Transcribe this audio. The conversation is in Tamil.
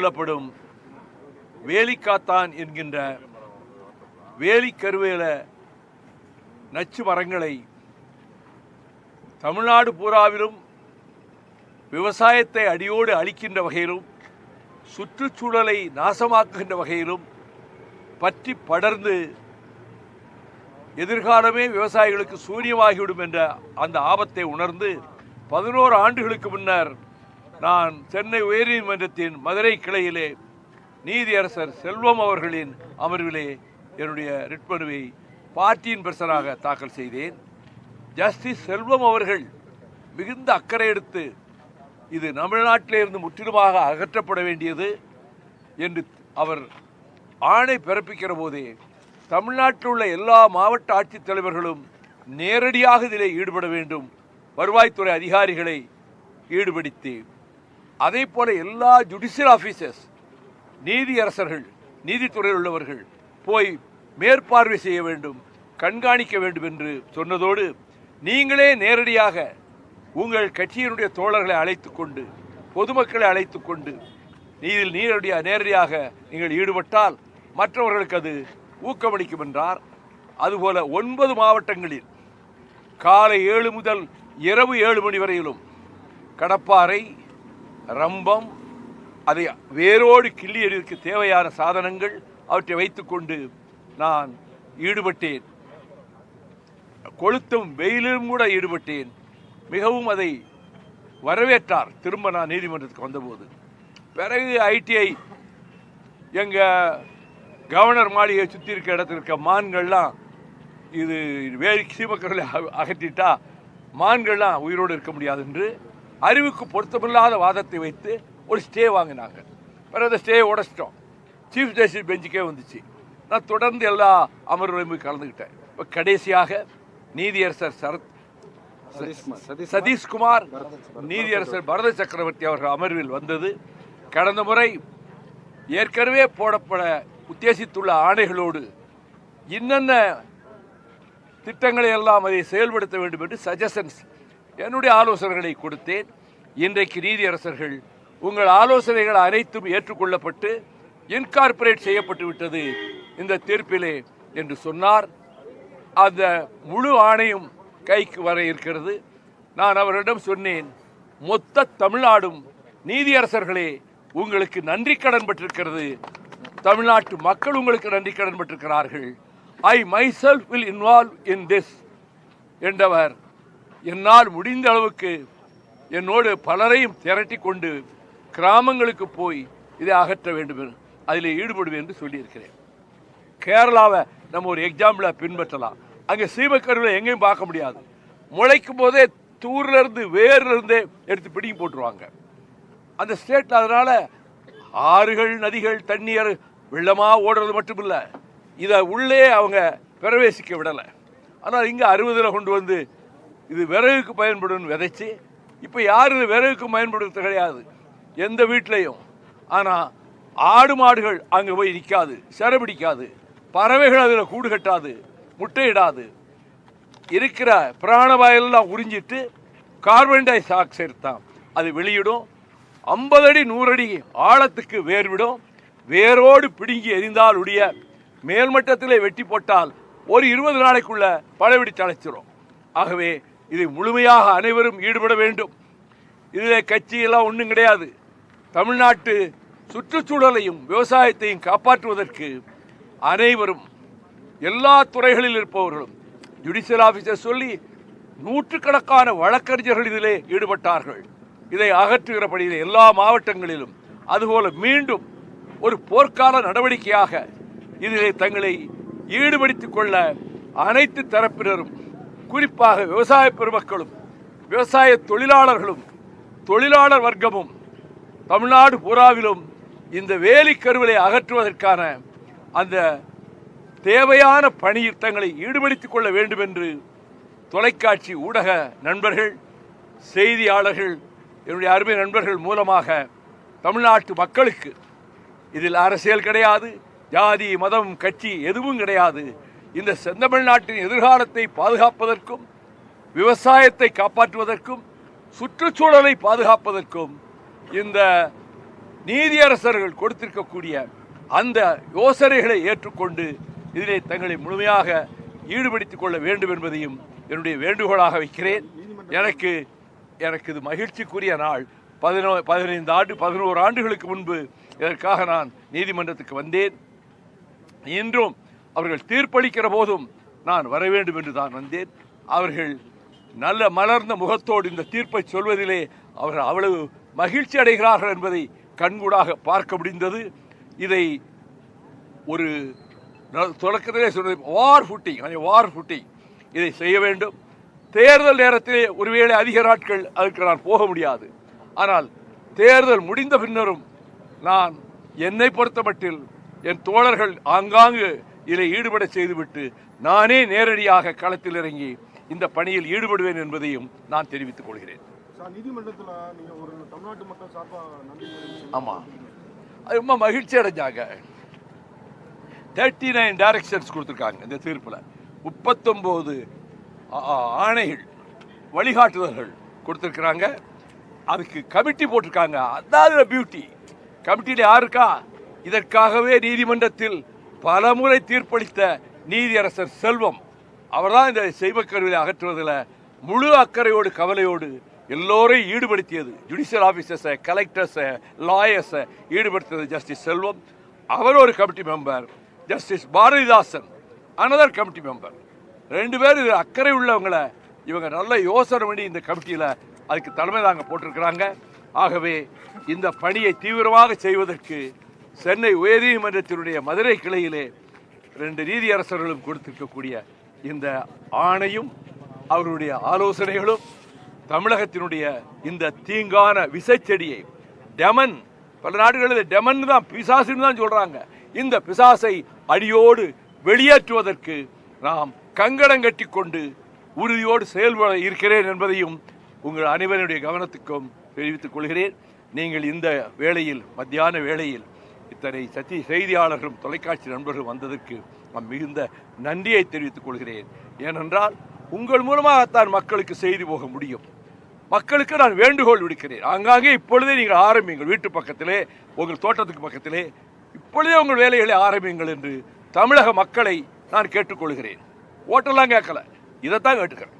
சொல்லப்படும் வேலிக்காத்தான் என்கின்ற வேலிக்கருவேல நச்சு மரங்களை தமிழ்நாடு பூராவிலும் விவசாயத்தை அடியோடு அழிக்கின்ற வகையிலும் சுற்றுச்சூழலை நாசமாக்குகின்ற வகையிலும் பற்றி படர்ந்து எதிர்காலமே விவசாயிகளுக்கு சூரியமாகிவிடும் என்ற அந்த ஆபத்தை உணர்ந்து 11 ஆண்டுகளுக்கு முன்னர் நான் சென்னை உயர்நீதிமன்றத்தின் மதுரை கிளையிலே நீதியரசர் செல்வம் அவர்களின் அமர்விலே என்னுடைய ரிட் மனுவை பார்ட்டியின் பர்சனாக தாக்கல் செய்தேன். ஜஸ்டிஸ் செல்வம் அவர்கள் மிகுந்த அக்கறை எடுத்து இது தமிழ்நாட்டிலிருந்து முற்றிலுமாக அகற்றப்பட வேண்டியது என்று அவர் ஆணை பிறப்பிக்கிற போதே தமிழ்நாட்டில் உள்ள எல்லா மாவட்ட ஆட்சித்தலைவர்களும் நேரடியாக இதிலே ஈடுபட வேண்டும், வருவாய்த்துறை அதிகாரிகளை ஈடுபடுத்தி அதே போல எல்லா ஜுடிஷியல் ஆஃபீஸர்ஸ் நீதியரசர்கள் நீதித்துறையில் உள்ளவர்கள் போய் மேற்பார்வை செய்ய வேண்டும், கண்காணிக்க வேண்டும் என்று சொன்னதோடு நீங்களே நேரடியாக உங்கள் கட்சியினுடைய தோழர்களை அழைத்து கொண்டு பொதுமக்களை அழைத்து கொண்டு நேரடியாக நீங்கள் ஈடுபட்டால் மற்றவர்களுக்கு அது ஊக்கமளிக்கும் என்றார். அதுபோல 9 மாவட்டங்களில் காலை 7 முதல் இரவு 7 மணி வரையிலும் கடப்பாறை ரம்பம் அதை வேரோடு கிள்ளி எறிவதற்கு தேவையான சாதனங்கள் அவற்றை வைத்துக்கொண்டு நான் ஈடுபட்டேன். கொளுத்தும் வெயிலும் கூட ஈடுபட்டேன். மிகவும் அதை வரவேற்றார். திரும்ப நான் நீதிமன்றத்துக்கு வந்தபோது பிறகு ஐடிஐ எங்கள் கவர்னர் மாளிகையை சுற்றி இருக்க இடத்துல இருக்க மான்கள்லாம் இது வேறு சீமக்கர்களை அகற்றிட்டா மான்கள்லாம் உயிரோடு இருக்க முடியாது என்று அறிவுக்கு பொருத்தமில்லாத வாதத்தை வைத்து ஒரு ஸ்டே வாங்கினாங்க. பிறகு அந்த ஸ்டே உடைச்சிட்டோம். சீஃப் ஜஸ்டிஸ் பெஞ்சுக்கே வந்துச்சு. நான் தொடர்ந்து எல்லா அமர்வுகளையும் போய் கலந்துக்கிட்டேன். இப்போ கடைசியாக நீதியரசர் சதீஷ்குமார் நீதியரசர் பரத சக்கரவர்த்தி அவர்கள் அமர்வில் வந்தது. கடந்த முறை ஏற்கனவே போடப்பட உத்தேசித்துள்ள ஆணைகளோடு இன்னென்ன திட்டங்களை எல்லாம் அதை செயல்படுத்த வேண்டும் என்று சஜஷன்ஸ் என்னுடைய ஆலோசனைகளை கொடுத்தேன். இன்றைக்கு நீதியரசர்கள் உங்கள் ஆலோசனைகள் அனைத்தும் ஏற்றுக்கொள்ளப்பட்டு இன்கார்பரேட் செய்யப்பட்டு விட்டது இந்த தீர்ப்பிலே என்று சொன்னார். அந்த முழு ஆணையும் கைக்கு வர இருக்கிறது. நான் அவரிடம் சொன்னேன், மொத்த தமிழ்நாடும் நீதியரசர்களே உங்களுக்கு நன்றி கடன் பட்டிருக்கிறது, தமிழ்நாட்டு மக்கள் உங்களுக்கு நன்றி கடன் பட்டிருக்கிறார்கள். I myself will involve in this என்றவர் என்னால் முடிந்த அளவுக்கு என்னோடு பலரையும் திரட்டி கொண்டு கிராமங்களுக்கு போய் இதை அகற்ற வேண்டும், அதில் ஈடுபடுவேன் என்று சொல்லியிருக்கிறேன். கேரளாவை நம்ம ஒரு எக்ஸாம்பிளாக பின்பற்றலாம். அங்கே சீமக்கருவில் எங்கேயும் பார்க்க முடியாது. முளைக்கும் போதே தூர்லேருந்து வேர்லேருந்தே எடுத்து பிடிங்கி போட்டுருவாங்க அந்த ஸ்டேட்டில். அதனால் ஆறுகள் நதிகள் தண்ணீர் வெள்ளமாக ஓடுறது மட்டுமில்லை, இதை உள்ளே அவங்க பிரவேசிக்க விடலை. ஆனால் இங்கே 60 கொண்டு வந்து இது விறகுக்கு பயன்படும் விதைச்சி இப்போ யாரும் இது விறகுக்கு பயன்படுத்த கிடையாது எந்த வீட்லேயும். ஆனால் ஆடு மாடுகள் அங்கே போய் நிற்காது, சிறபிடிக்காது, பறவைகள் அதில் கூடு கட்டாது, முட்டையிடாது. இருக்கிற பிராணவாயெல்லாம் உறிஞ்சிட்டு கார்பன் டை ஆக்சைடு தான் அது வெளியிடும். 50 அடி 100 அடி ஆழத்துக்கு வேர்விடும். வேரோடு பிடுங்கி எரிந்தால் உடைய மேல்மட்டத்திலே வெட்டி போட்டால் ஒரு 20 நாளைக்குள்ள பழவெடித்து அழைச்சிடும். ஆகவே இதை முழுமையாக அனைவரும் ஈடுபட வேண்டும். இதில் கட்சியெல்லாம் ஒன்றும் கிடையாது. தமிழ்நாட்டு சுற்றுச்சூழலையும் விவசாயத்தையும் காப்பாற்றுவதற்கு அனைவரும் எல்லா துறைகளில் இருப்பவர்களும் ஜுடிஷியல் ஆஃபீஸர் சொல்லி நூற்றுக்கணக்கான வழக்கறிஞர்கள் இதிலே ஈடுபட்டார்கள். இதை அகற்றுகிற பணியில் எல்லா மாவட்டங்களிலும். அதுபோல மீண்டும் ஒரு போர்க்கால நடவடிக்கையாக இதிலே தங்களை ஈடுபடுத்திக் கொள்ள அனைத்து தரப்பினரும், குறிப்பாக விவசாய பெருமக்களும் விவசாய தொழிலாளர்களும் தொழிலாளர் வர்க்கமும் தமிழ்நாடு பூராவிலும் இந்த வேலிக்கருவிலை அகற்றுவதற்கான அந்த தேவையான பணியில் தங்களை ஈடுபடுத்திக் கொள்ள வேண்டும் என்று தொலைக்காட்சி ஊடக நண்பர்கள், செய்தியாளர்கள், என்னுடைய அருமை நண்பர்கள் மூலமாக தமிழ்நாட்டு மக்களுக்கு, இதில் அரசியல் கிடையாது, ஜாதி மதம் கட்சி எதுவும் கிடையாது, இந்த செந்தமிழ்நாட்டின் எதிர்காலத்தை பாதுகாப்பதற்கும் விவசாயத்தை காப்பாற்றுவதற்கும் சுற்றுச்சூழலை பாதுகாப்பதற்கும் இந்த நீதியரசர்கள் கொடுத்திருக்கக்கூடிய அந்த யோசனைகளை ஏற்றுக்கொண்டு இதிலே தங்களை முழுமையாக ஈடுபடுத்திக் கொள்ள வேண்டும் என்பதையும் என்னுடைய வேண்டுகோளாக வைக்கிறேன். எனக்கு இது மகிழ்ச்சிக்குரிய நாள். 11 ஆண்டுகளுக்கு முன்பு இதற்காக நான் நீதிமன்றத்துக்கு வந்தேன். இன்றும் அவர்கள் தீர்ப்பளிக்கிற போதும் நான் வர வேண்டும் என்று தான் வந்தேன். அவர்கள் நல்ல மலர்ந்த முகத்தோடு இந்த தீர்ப்பை சொல்வதிலே அவர்கள் அவ்வளவு மகிழ்ச்சி அடைகிறார்கள் என்பதை கண்கூடாக பார்க்க முடிந்தது. இதை ஒரு தொடக்கத்திலே சொன்னது வார் ஃபுட்டிங் இதை செய்ய வேண்டும். தேர்தல் நேரத்திலே ஒருவேளை அதிக நாட்கள் அதற்கு நான் போக முடியாது. ஆனால் தேர்தல் முடிந்த பின்னரும் நான் என்னை பொறுத்தமட்டில் என் தோழர்கள் ஆங்காங்கு இதில் ஈடுபட செய்துவிட்டு நானே நேரடியாக களத்தில் இறங்கி இந்த பணியில் ஈடுபடுவேன் என்பதையும் நான் தெரிவித்துக் கொள்கிறேன். ஆமாம், அது ரொம்ப மகிழ்ச்சி அடைஞ்சாங்க. 39 டைரக்ஷன்ஸ் கொடுத்துருக்காங்க இந்த தீர்ப்பில். 39 ஆணைகள் வழிகாட்டுதல்கள் கொடுத்துருக்குறாங்க. அதுக்கு கமிட்டி போட்டிருக்காங்க. அதாவது பியூட்டி கமிட்டியில் யாருக்கா? இதற்காகவே நீதிமன்றத்தில் பலமுறை தீர்ப்பளித்த நீதியரசர் செல்வம் அவர்தான் இந்த செய்வக்கருவியை அகற்றுவதில் முழு அக்கறையோடு கவலையோடு எல்லோரையும் ஈடுபடுத்தியது. ஜுடிஷியல் ஆஃபீஸர்ஸை, கலெக்டர்ஸை, லாயர்ஸை ஈடுபடுத்தியது ஜஸ்டிஸ் செல்வம். அவர் ஒரு committee member. Justice Bharathidasan another committee member. 2 பேர் இது அக்கறை உள்ளவங்களை இவங்க நல்ல யோசனை பண்ணி இந்த கமிட்டியில் அதுக்கு தலைமை தாங்க போட்டிருக்கிறாங்க. ஆகவே இந்த பணியை தீவிரமாக செய்வதற்கு சென்னை உயர்நீதிமன்றத்தினுடைய மதுரை கிளையிலே 2 நீதியரசர்களும் கொடுத்திருக்கக்கூடிய இந்த ஆணையும் அவர்களுடைய ஆலோசனைகளும் தமிழகத்தினுடைய இந்த தீங்கான விசைச்செடியை டெமன், பல நாடுகளில் டெமன் தான் பிசாசுன்னு தான் சொல்றாங்க, இந்த பிசாசை அடியோடு வெளியேற்றுவதற்கு நாம் கங்கணம் கட்டி கொண்டு உறுதியோடு செயல்பட இருக்கிறேன் என்பதையும் உங்கள் அனைவருடைய கவனத்துக்கும் தெரிவித்துக் கொள்கிறேன். நீங்கள் இந்த வேளையில், மத்தியான வேளையில் இத்தனை செய்தியாளர்களும் தொலைக்காட்சி நண்பர்களும் வந்ததற்கு நான் மிகுந்த நன்றியை தெரிவித்துக் கொள்கிறேன். ஏனென்றால் உங்கள் மூலமாகத்தான் மக்களுக்கு செய்தி போக முடியும். மக்களுக்கு நான் வேண்டுகோள் விடுக்கிறேன். ஆங்காங்கே இப்பொழுதே நீங்கள் ஆரம்பிங்கள். வீட்டு பக்கத்திலே, உங்கள் தோட்டத்துக்கு பக்கத்திலே இப்பொழுதே உங்கள் வேலைகளை ஆரம்பிங்கள் என்று தமிழக மக்களை நான் கேட்டுக்கொள்கிறேன். ஓட்டெல்லாம் கேட்கல, இதைத்தான் கேட்டுக்கிறேன்.